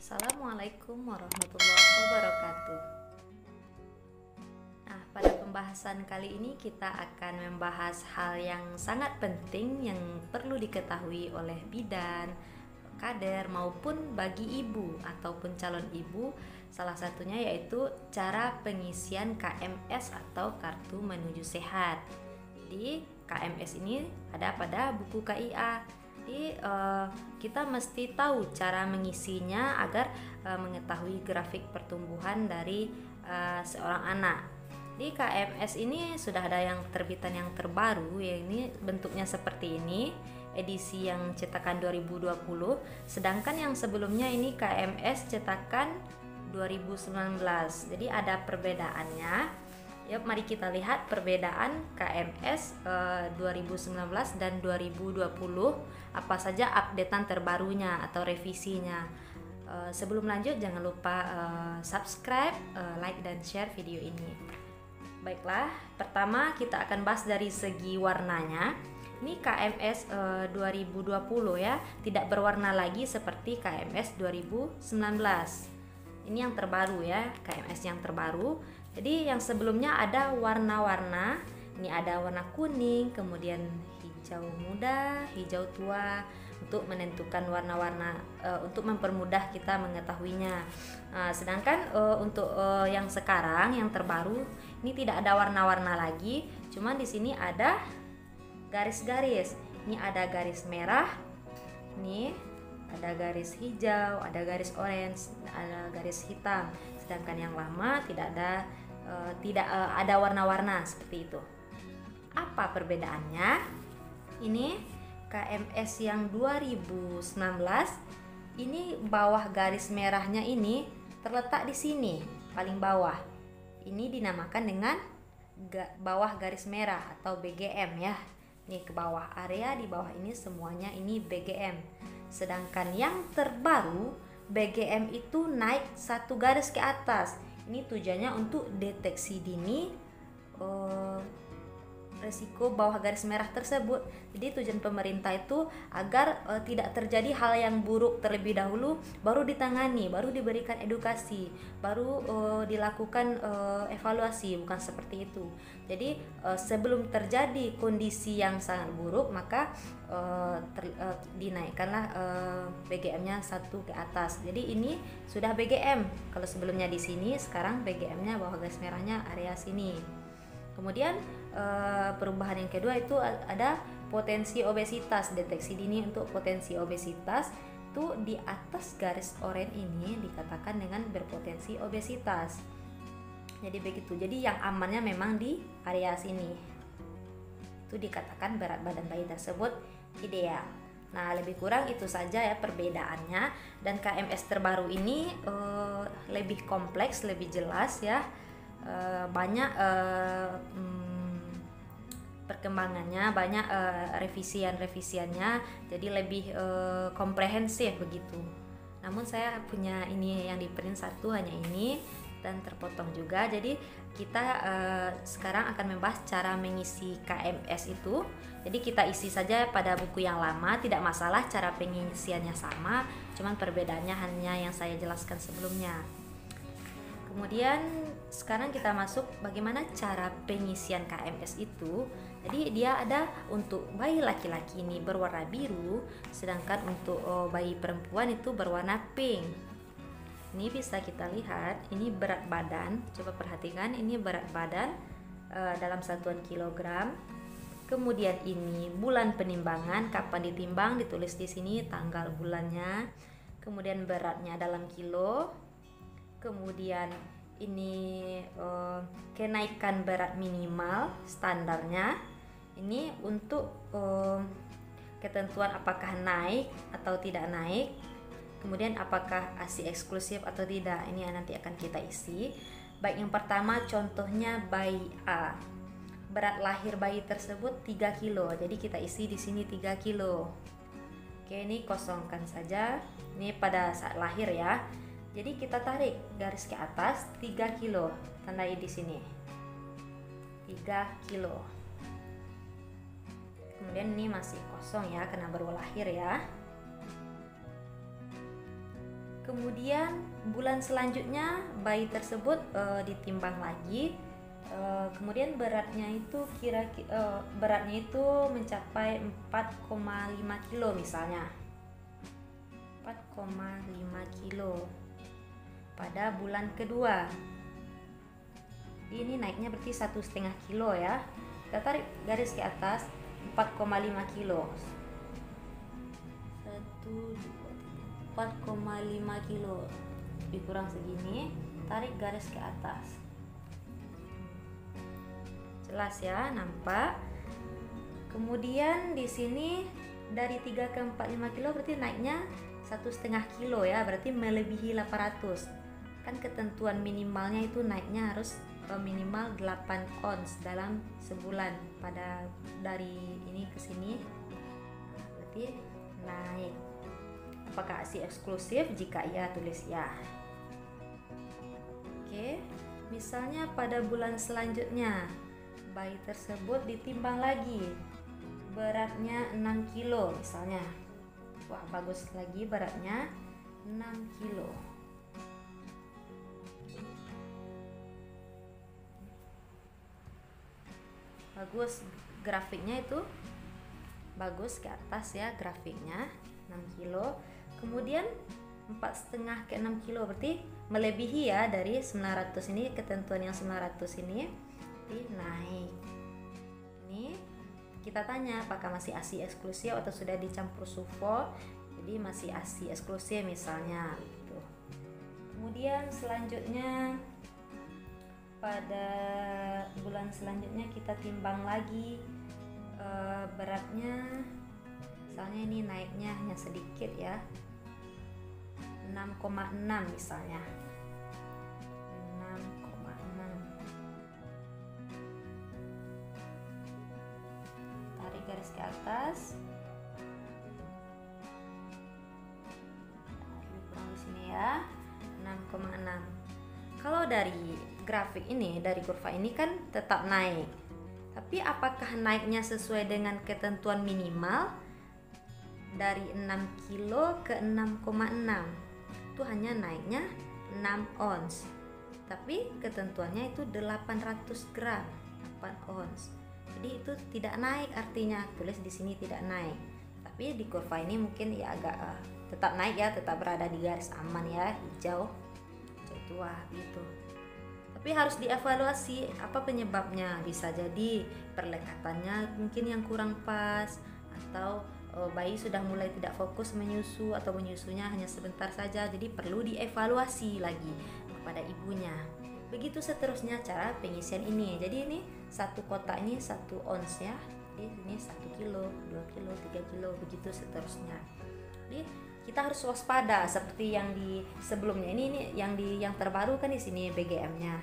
Assalamualaikum warahmatullahi wabarakatuh. Nah, pada pembahasan kali ini kita akan membahas hal yang sangat penting yang perlu diketahui oleh bidan, kader maupun bagi ibu ataupun calon ibu. Salah satunya yaitu cara pengisian KMS atau Kartu Menuju Sehat. Jadi KMS ini ada pada buku KIA. Jadi kita mesti tahu cara mengisinya agar mengetahui grafik pertumbuhan dari seorang anak. Di KMS ini sudah ada yang terbitan yang terbaru, ya ini bentuknya seperti ini, edisi yang cetakan 2020, sedangkan yang sebelumnya ini KMS cetakan 2019. Jadi ada perbedaannya. Yuk, mari kita lihat perbedaan KMS 2019 dan 2020, apa saja updatean terbarunya atau revisinya. Sebelum lanjut jangan lupa subscribe, like dan share video ini. Baiklah, pertama kita akan bahas dari segi warnanya. Ini KMS 2020 ya, tidak berwarna lagi seperti KMS 2019. Ini yang terbaru ya, KMS yang terbaru. Jadi yang sebelumnya ada warna-warna. Ini ada warna kuning, kemudian hijau muda, hijau tua, untuk menentukan warna-warna, untuk mempermudah kita mengetahuinya. Sedangkan untuk yang sekarang yang terbaru ini tidak ada warna-warna lagi, cuman di sini ada garis-garis. Ini ada garis merah, ini ada garis hijau, ada garis orange, ada garis hitam. Sedangkan yang lama tidak ada warna-warna seperti itu. Apa perbedaannya? Ini KMS yang 2019, ini bawah garis merahnya ini terletak di sini paling bawah. Ini dinamakan dengan bawah garis merah atau BGM ya. Nih ke bawah, area di bawah ini semuanya ini BGM. Sedangkan yang terbaru BGM itu naik satu garis ke atas. Ini tujuannya untuk deteksi dini resiko bawah garis merah tersebut. Jadi tujuan pemerintah itu agar tidak terjadi hal yang buruk terlebih dahulu, baru ditangani, baru diberikan edukasi, baru dilakukan evaluasi, bukan seperti itu. Jadi sebelum terjadi kondisi yang sangat buruk, maka dinaikkanlah BGM-nya satu ke atas. Jadi ini sudah BGM. Kalau sebelumnya di sini, sekarang BGM-nya bawah garis merahnya area sini. Kemudian perubahan yang kedua itu ada potensi obesitas. Deteksi dini untuk potensi obesitas itu di atas garis oranye ini dikatakan dengan berpotensi obesitas. Jadi begitu. Jadi yang amannya memang di area sini. Itu dikatakan berat badan bayi tersebut ideal. Nah, lebih kurang itu saja ya perbedaannya. Dan KMS terbaru ini lebih kompleks, lebih jelas ya. Banyak perkembangannya, banyak revisiannya, jadi lebih komprehensif begitu. Namun saya punya ini yang di print satu, hanya ini, dan terpotong juga. Jadi kita sekarang akan membahas cara mengisi KMS itu. Jadi kita isi saja pada buku yang lama, tidak masalah, cara pengisiannya sama, cuman perbedaannya hanya yang saya jelaskan sebelumnya. Kemudian sekarang kita masuk bagaimana cara pengisian KMS itu. Jadi dia ada untuk bayi laki-laki ini berwarna biru, sedangkan untuk bayi perempuan itu berwarna pink. Ini bisa kita lihat, ini berat badan, coba perhatikan, ini berat badan dalam satuan kilogram. Kemudian ini bulan penimbangan, kapan ditimbang, ditulis di sini tanggal bulannya. Kemudian beratnya dalam kilo. Kemudian ini kenaikan berat minimal standarnya. Ini untuk ketentuan apakah naik atau tidak naik. Kemudian apakah ASI eksklusif atau tidak. Ini nanti akan kita isi. Baik, yang pertama contohnya bayi A. Berat lahir bayi tersebut 3 kilo. Jadi kita isi di sini 3 kilo. Oke, ini kosongkan saja. Ini pada saat lahir ya. Jadi kita tarik garis ke atas 3 kilo, tandai di sini 3 kilo. Kemudian ini masih kosong ya, karena baru lahir ya. Kemudian bulan selanjutnya bayi tersebut ditimbang lagi. Kemudian beratnya itu beratnya itu mencapai 4,5 kilo misalnya. 4,5 kilo pada bulan kedua. Ini naiknya berarti 1,5 kilo ya. Kita tarik garis ke atas 4,5 kilo. 4,5 kilo dikurang segini, tarik garis ke atas. Jelas ya, nampak. Kemudian di sini dari 3 ke 4,5 kilo berarti naiknya 1,5 kilo ya, berarti melebihi 800. Kan ketentuan minimalnya itu naiknya harus minimal 8 ons dalam sebulan pada dari ini ke sini. Berarti naik. Apakah ASI eksklusif? Jika iya, tulis ya. Oke, misalnya pada bulan selanjutnya bayi tersebut ditimbang lagi, beratnya 6 kilo misalnya. Wah, bagus lagi, beratnya 6 kilo. Bagus grafiknya itu, bagus ke atas ya grafiknya, 6 kilo. Kemudian 4,5 ke 6 kilo berarti melebihi ya dari 900 ini, ketentuan yang 900 ini naik. Ini kita tanya apakah masih ASI eksklusif atau sudah dicampur sulfur. Jadi masih ASI eksklusif misalnya gitu. Kemudian selanjutnya pada bulan selanjutnya kita timbang lagi beratnya, misalnya ini naiknya hanya sedikit ya, 6,6 misalnya. 6,6. Tarik garis ke atas. Kurang di sini ya, 6,6. Kalau dari grafik ini, dari kurva ini kan tetap naik. Tapi apakah naiknya sesuai dengan ketentuan minimal? Dari 6 kilo ke 6,6 itu hanya naiknya 6 ons, tapi ketentuannya itu 800 gram, 8 ons. Jadi itu tidak naik, artinya tulis di sini tidak naik. Tapi di kurva ini mungkin ya agak tetap naik ya, tetap berada di garis aman ya, hijau tua gitu. Tapi harus dievaluasi apa penyebabnya. Bisa jadi perlekatannya mungkin yang kurang pas, atau bayi sudah mulai tidak fokus menyusu atau menyusunya hanya sebentar saja, jadi perlu dievaluasi lagi kepada ibunya. Begitu seterusnya cara pengisian ini. Jadi ini satu kotak ini 1 ons ya, ini 1 kilo, 2 kilo, 3 kilo, begitu seterusnya. Jadi kita harus waspada seperti yang di sebelumnya. Ini yang terbaru kan di sini BGM-nya.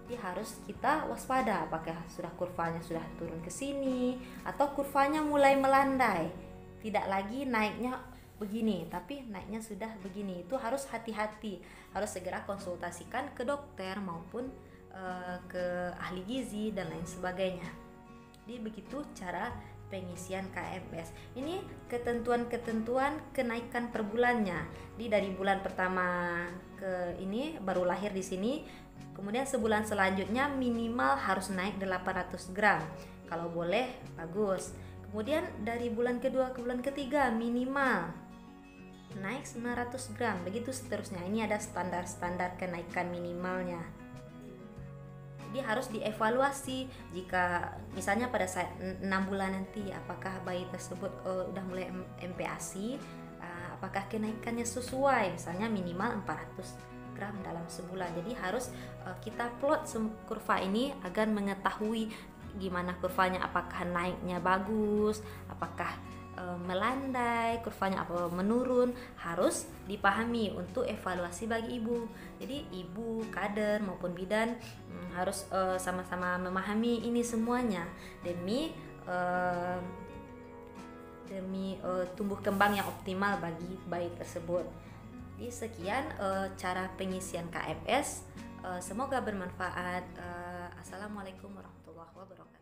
Jadi harus kita waspada apakah sudah kurvanya sudah turun ke sini atau kurvanya mulai melandai. Tidak lagi naiknya begini, tapi naiknya sudah begini. Itu harus hati-hati, harus segera konsultasikan ke dokter maupun ke ahli gizi dan lain sebagainya. Jadi begitu cara pengisian KMS. Ini ketentuan-ketentuan kenaikan per bulannya. Jadi dari bulan pertama ke ini baru lahir di sini. Kemudian sebulan selanjutnya minimal harus naik 800 gram. Kalau boleh bagus. Kemudian dari bulan kedua ke bulan ketiga minimal naik 900 gram, begitu seterusnya. Ini ada standar-standar kenaikan minimalnya. Jadi harus dievaluasi jika misalnya pada saat 6 bulan nanti apakah bayi tersebut udah mulai MPASI, apakah kenaikannya sesuai, misalnya minimal 400 gram dalam sebulan. Jadi harus kita plot kurva ini agar mengetahui gimana kurvanya, apakah naiknya bagus, apakah melandai, kurvanya apa menurun, harus dipahami untuk evaluasi bagi ibu. Jadi ibu, kader maupun bidan harus sama-sama memahami ini semuanya demi tumbuh kembang yang optimal bagi bayi tersebut. Jadi sekian cara pengisian KMS, semoga bermanfaat. Assalamualaikum warahmatullahi wabarakatuh.